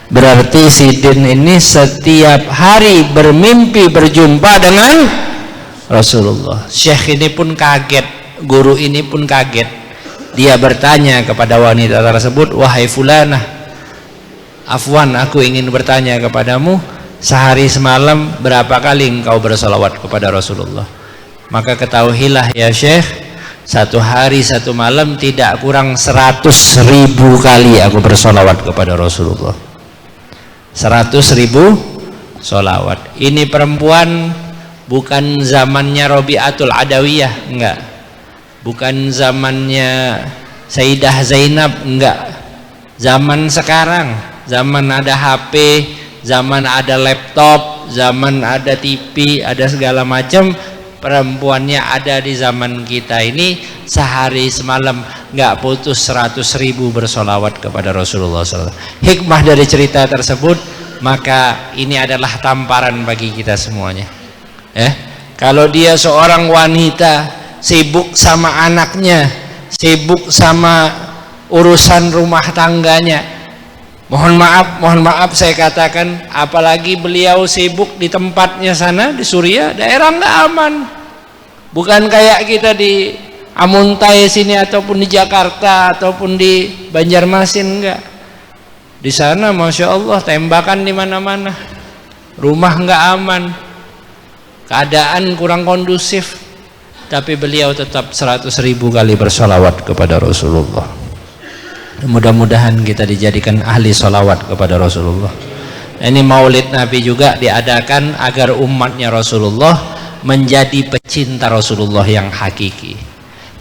Berarti Sidin ini setiap hari bermimpi berjumpa dengan Rasulullah. Syekh ini pun kaget, guru ini pun kaget. Dia bertanya kepada wanita tersebut, wahai fulanah, afwan, aku ingin bertanya kepadamu, sehari semalam berapa kali engkau bersolawat kepada Rasulullah? Maka ketahuilah ya Syekh, satu hari satu malam tidak kurang 100.000 kali aku bersolawat kepada Rasulullah. 100.000 solawat. Ini perempuan bukan zamannya Robi'atul Adawiyah, enggak. Bukan zamannya Sayyidah Zainab, enggak. Zaman sekarang, zaman ada HP, zaman ada laptop, zaman ada TV, ada segala macam. Perempuannya ada di zaman kita ini sehari semalam nggak putus 100.000 bersolawat kepada Rasulullah SAW. Hikmah dari cerita tersebut, maka ini adalah tamparan bagi kita semuanya. Kalau dia seorang wanita sibuk sama anaknya, sibuk sama urusan rumah tangganya, mohon maaf saya katakan, apalagi beliau sibuk di tempatnya sana di Suriah, daerah nggak aman. Bukan kayak kita di Amuntai sini ataupun di Jakarta ataupun di Banjarmasin, enggak. Di sana Masya Allah tembakan di mana-mana, rumah nggak aman, keadaan kurang kondusif, tapi beliau tetap 100.000 kali bersolawat kepada Rasulullah. Mudah-mudahan kita dijadikan ahli solawat kepada Rasulullah. Ini maulid Nabi juga diadakan agar umatnya Rasulullah menjadi pecinta Rasulullah yang hakiki.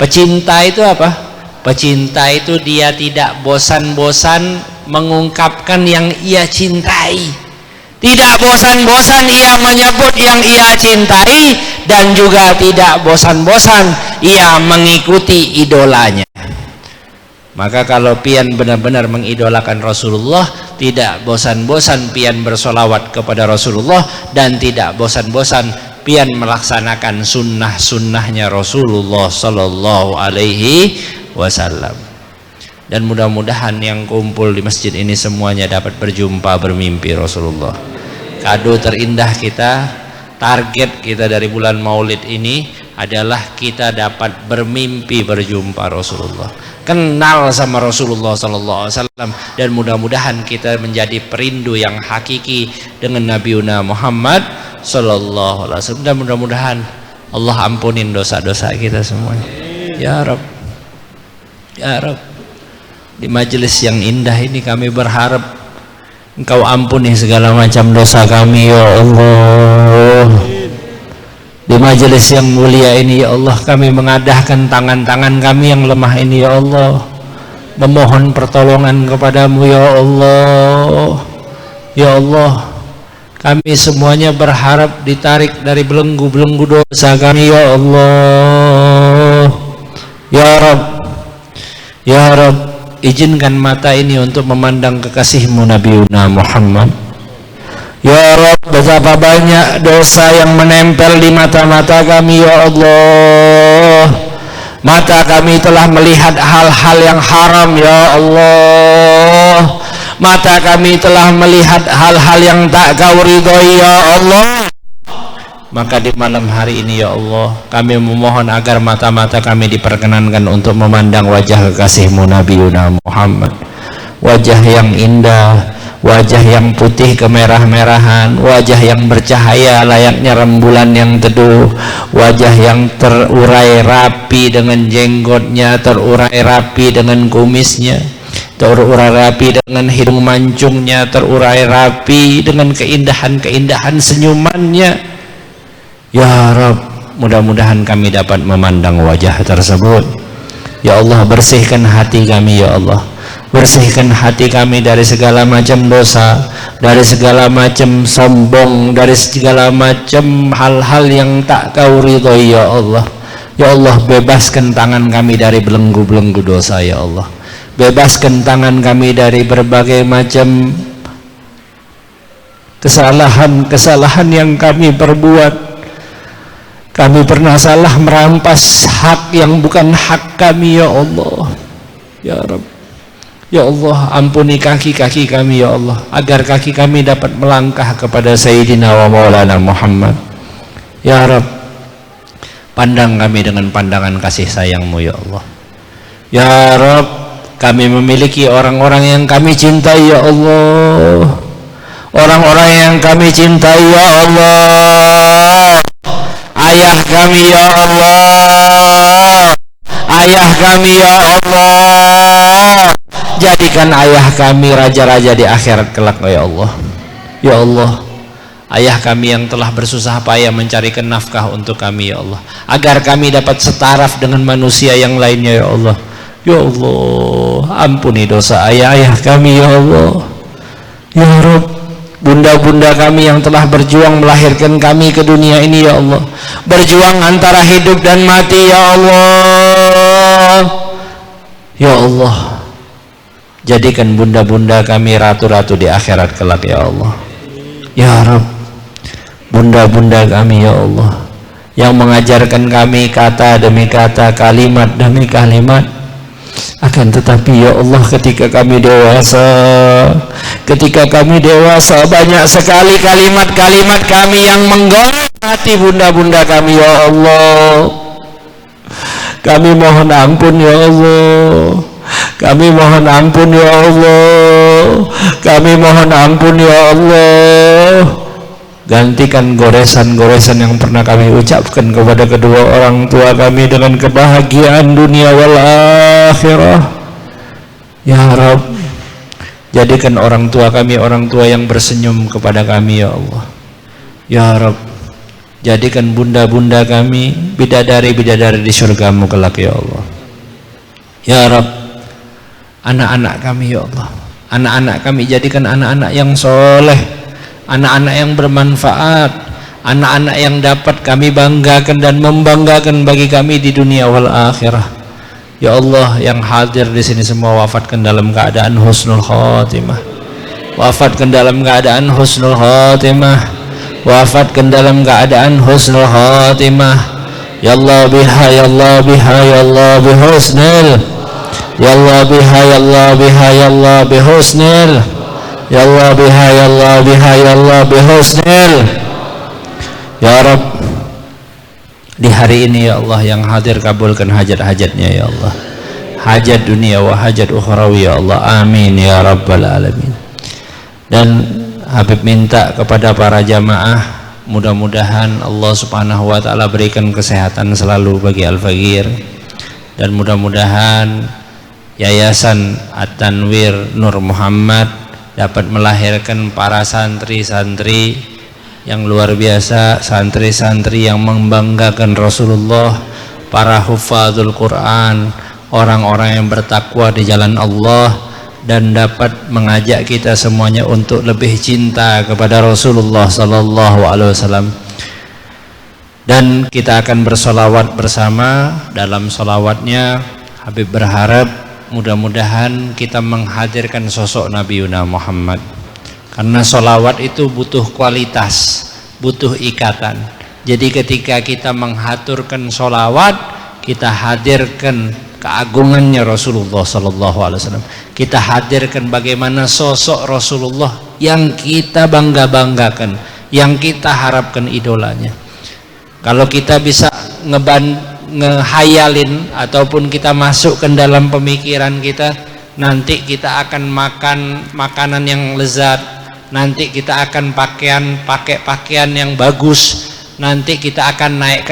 Pecinta itu apa? Pecinta itu dia tidak bosan-bosan mengungkapkan yang ia cintai, tidak bosan-bosan ia menyebut yang ia cintai, dan juga tidak bosan-bosan ia mengikuti idolanya. Maka kalau pian benar-benar mengidolakan Rasulullah, tidak bosan-bosan pian bersolawat kepada Rasulullah, dan tidak bosan-bosan pian melaksanakan sunnah-sunnahnya Rasulullah Sallallahu Alaihi Wasallam. Dan mudah-mudahan yang kumpul di masjid ini semuanya dapat berjumpa bermimpi Rasulullah. Kado terindah kita, target kita dari bulan Maulid ini adalah kita dapat bermimpi berjumpa Rasulullah, kenal sama Rasulullah Sallallahu Alaihi Wasallam, dan mudah-mudahan kita menjadi perindu yang hakiki dengan Nabiuna Muhammad Sallallahu Alaihi Wasallam. Dan mudah-mudahan Allah ampunin dosa-dosa kita semuanya. Ya Rabb, ya Rabb, di majelis yang indah ini kami berharap Engkau ampuni segala macam dosa kami ya Allah. Di majelis yang mulia ini ya Allah, kami mengadahkan tangan-tangan kami yang lemah ini ya Allah, memohon pertolongan kepadamu ya Allah. Ya Allah, kami semuanya berharap ditarik dari belenggu-belenggu dosa kami ya Allah. Ya Rabb, ya Rabb, izinkan mata ini untuk memandang kekasihmu Nabiuna Muhammad. Ya Rabb, betapa banyak dosa yang menempel di mata-mata kami ya Allah. Mata kami telah melihat hal-hal yang haram ya Allah. Mata kami telah melihat hal-hal yang tak kau ridhoi ya Allah. Maka di malam hari ini ya Allah, kami memohon agar mata-mata kami diperkenankan untuk memandang wajah kekasihmu Nabiuna Muhammad. Wajah yang indah, wajah yang putih kemerah-merahan, wajah yang bercahaya layaknya rembulan yang teduh, wajah yang terurai rapi dengan jenggotnya, terurai rapi dengan kumisnya, terurai rapi dengan hidung mancungnya, terurai rapi dengan keindahan-keindahan senyumannya. Ya Rabb, mudah-mudahan kami dapat memandang wajah tersebut. Ya Allah, bersihkan hati kami ya Allah, bersihkan hati kami dari segala macam dosa, dari segala macam sombong, dari segala macam hal-hal yang tak kau ridhoi ya Allah. Ya Allah, bebaskan tangan kami dari belenggu-belenggu dosa ya Allah, bebaskan tangan kami dari berbagai macam kesalahan-kesalahan yang kami perbuat. Kami pernah salah merampas hak yang bukan hak kami ya Allah. Ya Rabb, ya Allah, ampuni kaki-kaki kami ya Allah, agar kaki kami dapat melangkah kepada Sayyidina wa Maulana Muhammad. Ya Rabb, pandang kami dengan pandangan kasih sayang-Mu ya Allah. Ya Rabb, kami memiliki orang-orang yang kami cintai ya Allah, orang-orang yang kami cintai ya Allah. Ayah kami ya Allah, ayah kami ya Allah, jadikan ayah kami raja-raja di akhirat kelak ya Allah. Ya Allah, ayah kami yang telah bersusah payah mencarikan nafkah untuk kami ya Allah, agar kami dapat setaraf dengan manusia yang lainnya ya Allah. Ya Allah, ampuni dosa ayah-ayah kami ya Allah. Ya Rabb, bunda-bunda kami yang telah berjuang melahirkan kami ke dunia ini ya Allah, berjuang antara hidup dan mati ya Allah. Ya Allah, jadikan bunda-bunda kami ratu-ratu di akhirat kelak ya Allah. Ya Rabb, bunda-bunda kami ya Allah, yang mengajarkan kami kata demi kata, kalimat demi kalimat. Akan tetapi ya Allah, ketika kami dewasa, banyak sekali kalimat-kalimat kami yang menggoreng hati bunda-bunda kami ya Allah. Kami mohon ampun ya Allah, kami mohon ampun ya Allah, kami mohon ampun ya Allah. Gantikan goresan-goresan yang pernah kami ucapkan kepada kedua orang tua kami dengan kebahagiaan dunia wal akhirah. Ya Rabb, jadikan orang tua kami orang tua yang bersenyum kepada kami ya Allah. Ya Rabb, jadikan bunda-bunda kami bidadari-bidadari di surga-Mu kelak ya Allah. Ya Rabb, anak-anak kami ya Allah, anak-anak kami jadikan anak-anak yang soleh, anak-anak yang bermanfaat, anak-anak yang dapat kami banggakan dan membanggakan bagi kami di dunia wal akhirah. Ya Allah, yang hadir di sini semua wafatkan dalam keadaan husnul khatimah, wafatkan dalam keadaan husnul khatimah, wafatkan dalam keadaan husnul khatimah. Ya Allah biha, ya Allah biha, ya Allah bihusnil, ya Allah biha, ya Allah biha, ya Allah bihusnil, ya Allah biha, ya Allah biha, ya Allah bihusnil. Ya Rabb, di hari ini ya Allah yang hadir kabulkan hajat-hajatnya ya Allah, hajat dunia wa hajat ukhrawi ya Allah, amin ya rabbal alamin. Dan Habib minta kepada para jamaah, mudah-mudahan Allah subhanahu wa ta'ala berikan kesehatan selalu bagi Al-Faqir, dan mudah-mudahan Yayasan At-Tanwir Nur Muhammad dapat melahirkan para santri-santri yang luar biasa, santri-santri yang membanggakan Rasulullah, para hufadzul Quran, orang-orang yang bertakwa di jalan Allah, dan dapat mengajak kita semuanya untuk lebih cinta kepada Rasulullah sallallahu alaihi wasallam. Dan kita akan bersolawat bersama. Dalam solawatnya Habib berharap mudah-mudahan kita menghadirkan sosok Nabi Muhammad, karena solawat itu butuh kualitas, butuh ikatan. Jadi ketika kita menghaturkan solawat, kita hadirkan keagungannya Rasulullah sallallahu alaihi wasallam, kita hadirkan bagaimana sosok Rasulullah yang kita bangga-banggakan, yang kita harapkan idolanya. Kalau kita bisa ngehayalin ataupun kita masukkan dalam pemikiran kita, nanti kita akan makan makanan yang lezat, nanti kita akan pakai pakaian yang bagus, nanti kita akan naik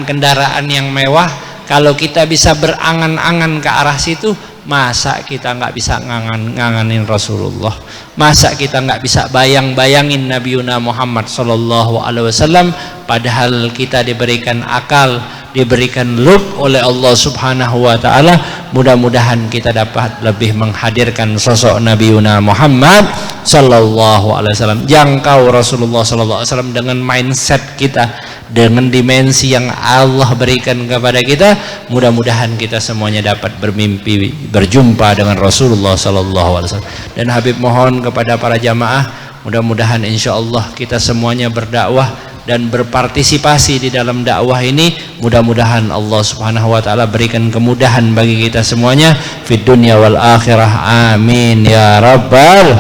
kendaraan yang mewah. Kalau kita bisa berangan-angan ke arah situ, masa kita nggak bisa nganganin Rasulullah? Masa kita nggak bisa bayang-bayangin Nabiuna Muhammad sallallahu alaihi wasallam? Padahal kita diberikan akal, diberikan lub oleh Allah Subhanahu wa taala. Mudah-mudahan kita dapat lebih menghadirkan sosok Nabiuna Muhammad sallallahu alaihi wasallam, jangkau Rasulullah sallallahu alaihi wasallam dengan mindset kita, dengan dimensi yang Allah berikan kepada kita. Mudah-mudahan kita semuanya dapat bermimpi berjumpa dengan Rasulullah sallallahu alaihi wasallam. Dan Habib mohon kepada para jamaah, mudah-mudahan insyaallah kita semuanya berdakwah dan berpartisipasi di dalam dakwah ini. Mudah-mudahan Allah Subhanahu wa taala berikan kemudahan bagi kita semuanya fid dunya wal akhirah. Amin ya rabbal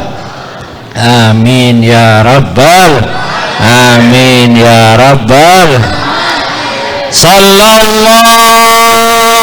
amin ya rabbal amin ya rabbal. Sallallahu ala Muhammad,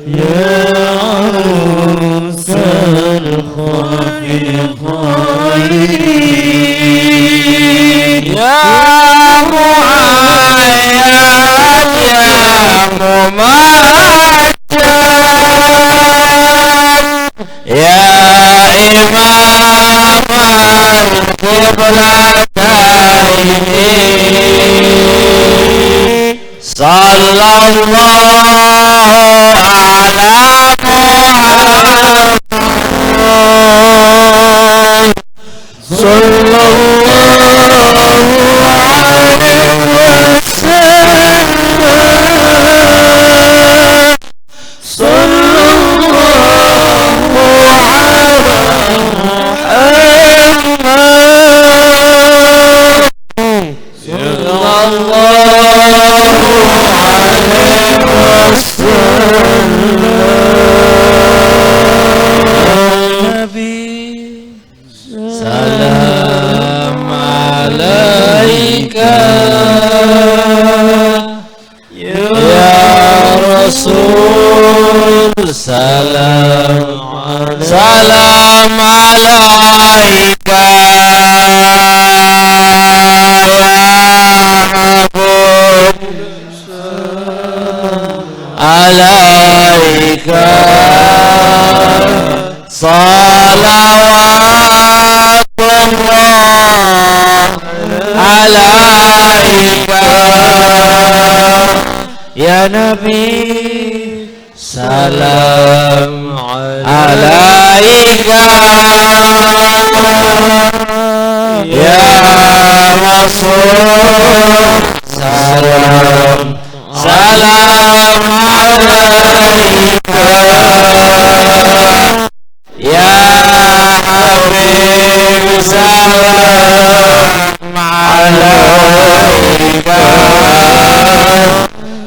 Ya salam alaika alaika salawatullah alaika ya Nabi salam alaika ya Rasul salam salam alaika ya Habib salam alaika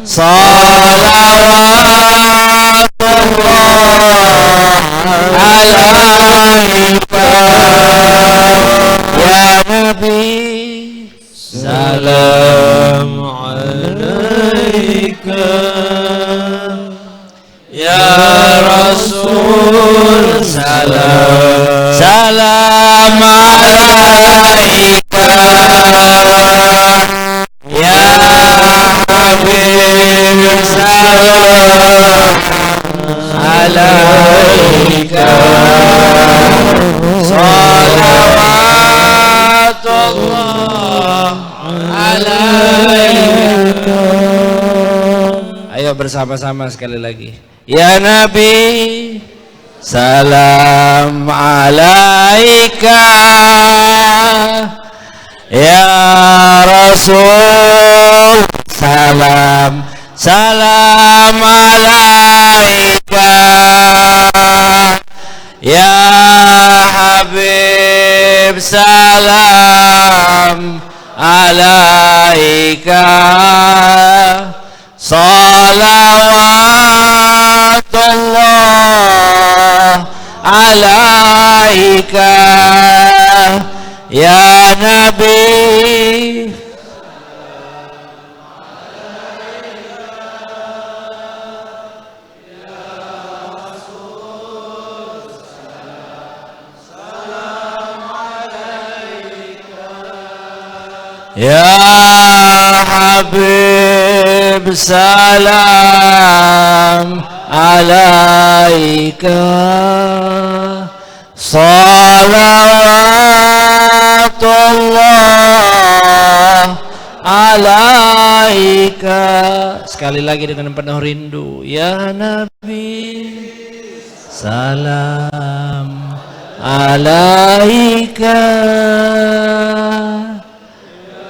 salawatullah alaika ya Nabi salam alaika ya Rasul salam salam alaika ya Habib salam alaika salawatullah alaika. Ayo bersama-sama sekali lagi. Ya Nabi salam alaika ya Rasul salam salam alaika ya Habib salam alaika salawatullah alaika ya Nabi ya Habib salam alaika salawatullah alaika. Sekali lagi dengan penuh rindu. Ya Nabi salam alaika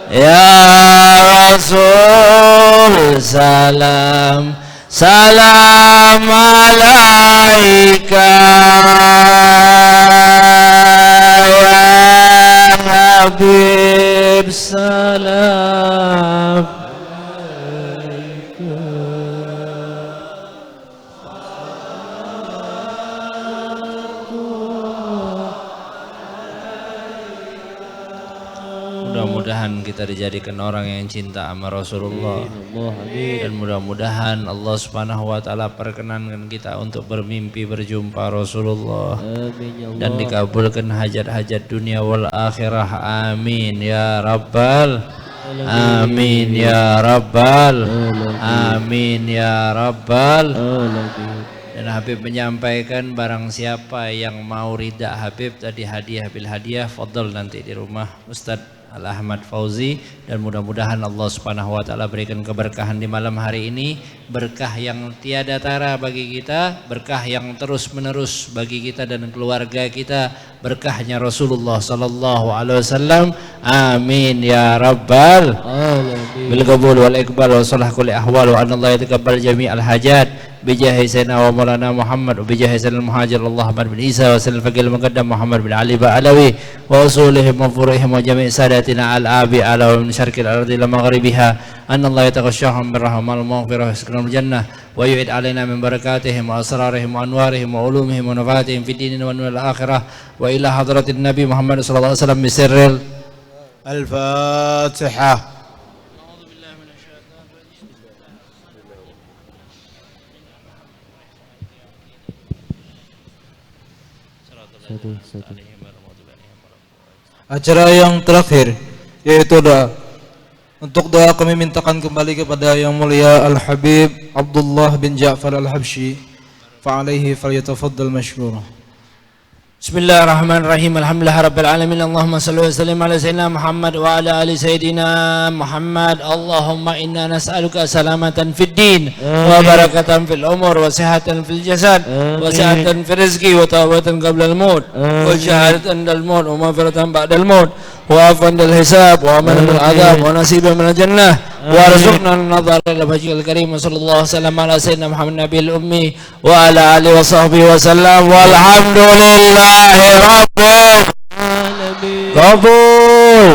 ya Rasul salam salam alaika ya Habib salam alaika. Mudah-mudahan kita dijadikan orang yang cinta sama Rasulullah. Dan mudah-mudahan Allah Subhanahu wa taala perkenankan kita untuk bermimpi berjumpa Rasulullah. Dan dikabulkan hajat-hajat dunia wal akhirah. Amin ya rabbal amin ya rabbal amin ya rabbal. Dan Habib menyampaikan barang siapa yang mau ridha Habib tadi hadiah bil hadiah fadl nanti di rumah Ustadz Al-Ahmad Fauzi. Dan mudah-mudahan Allah Subhanahu wa taala berikan keberkahan di malam hari ini, berkah yang tiada tara bagi kita, berkah yang terus menerus bagi kita dan keluarga kita, berkahnya Rasulullah sallallahu alaihi wasallam. Amin ya rabbal alamin. Bil qabul wal iqbal wa salah kulli ahwal wa anallahu yataqabbal jami'al hajat bijahi sayyidina wa maulana Muhammad wa bijahi sayyidil muhajir Allah Ahmad bin Isa wa sayyidil faqil muqaddam Muhammad bin Ali Ba'alawi wa usulihim wa furihim wa jami' sadatina al-abi ala min syarqil ardi ila maghribiha anallahu yataghashshahum birrahmal maghfirah wa jannah wa yu'id alaina min barakatihim wa asrarihim wa anwarihim wa ulumihim wa nafatihim fid dinin wa wal akhirah wa ila hadratin nabi Muhammad sallallahu alaihi wasallam bisirril al-Fatihah. Acara yang terakhir yaitu doa. Untuk doa kami mintakan kembali kepada yang mulia Al-Habib Abdullah bin Ja'far Al-Habsyi. Fa'alaihi falyatafaddal mashkura. Bismillahirrahmanirrahim. Alhamdulillahirabbil alamin. Allahumma shalli wa sallim ala sayyidina Muhammad wa ala ali sayyidina Muhammad. Allahumma inna nas'aluka salamatan fid din wa barakatan fil umur wa sihhatan fil jasad wa sihhatan fil rizqi wa tawbatan qabla al maut wa syahadatan dal maut wa maghfiratan ba'da al maut wa afwan dal hisab wa amanan al adab wa nasiban min al jannah wa arzuqna an-nadhar ila wajhil karim. Sallallahu alaihi wasallam ala sayyidina Muhammad nabiyil ummi wa ala alihi wa sahbihi wa sallam walhamdulillahi rabbil alamin. Kabul.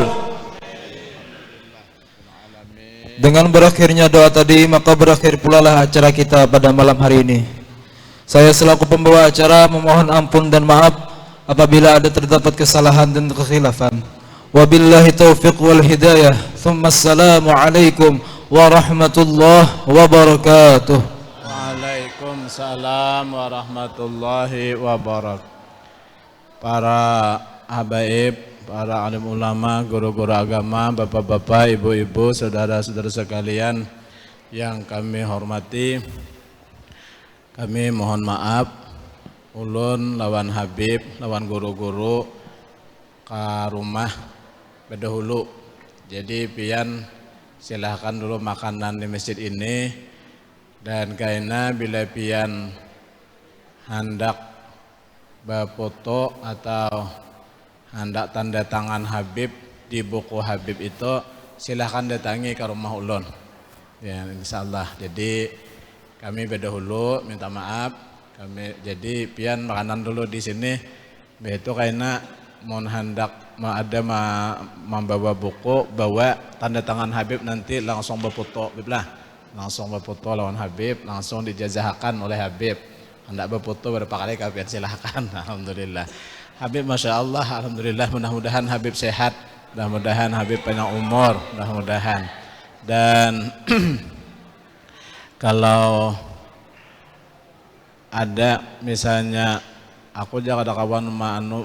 Dengan berakhirnya doa tadi, maka berakhir pula lah acara kita pada malam hari ini. Saya selaku pembawa acara memohon ampun dan maaf apabila ada terdapat kesalahan dan kekhilafan. Wabillahi taufiq wal hidayah. Thumma assalamu alaikum warahmatullahi wabarakatuh. Waalaikumsalam warahmatullahi wabarakatuh. Para habaib, para alim ulama, guru-guru agama, bapak-bapak, ibu-ibu, saudara-saudara sekalian yang kami hormati, kami mohon maaf ulun lawan habib, lawan guru-guru ke rumah bedahulu. Jadi pian silahkan dulu makanan di masjid ini, dan kaina bila pian hendak berfoto atau hendak tanda tangan Habib di buku Habib itu, silahkan datangi ke rumah ulun ya, insyaallah. Jadi kami bedahulu minta maaf, kami jadi pian makanan dulu di sini. Begitu kaina mohon hendak ada membawa buku, bawa tanda tangan Habib, nanti langsung berfoto Biblah, langsung berfoto lawan Habib, langsung dijazahkan oleh Habib. Hendak berfoto berapa kali kalian silahkan. Alhamdulillah Habib, masya Allah, alhamdulillah. Mudah-mudahan Habib sehat, mudah-mudahan Habib panjang umur, mudah-mudahan. Dan kalau ada misalnya aku jaga ada kawan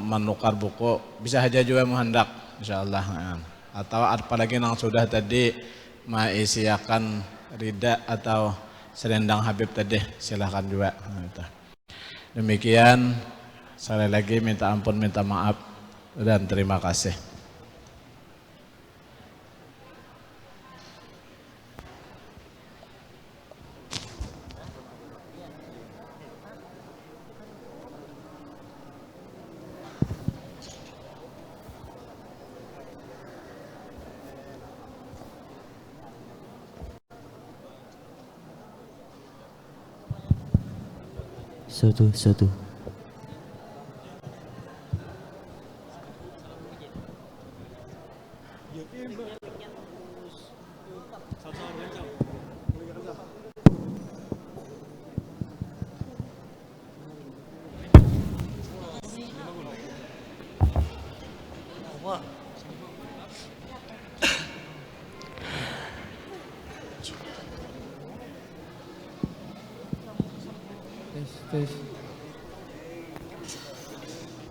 menukar buku, bisa saja juga menghendak insyaallah. Atau apalagi yang sudah tadi mengisiakan rida atau selendang Habib tadi, silahkan juga. Demikian, sekali lagi minta ampun, minta maaf, dan terima kasih. Satu. Tes.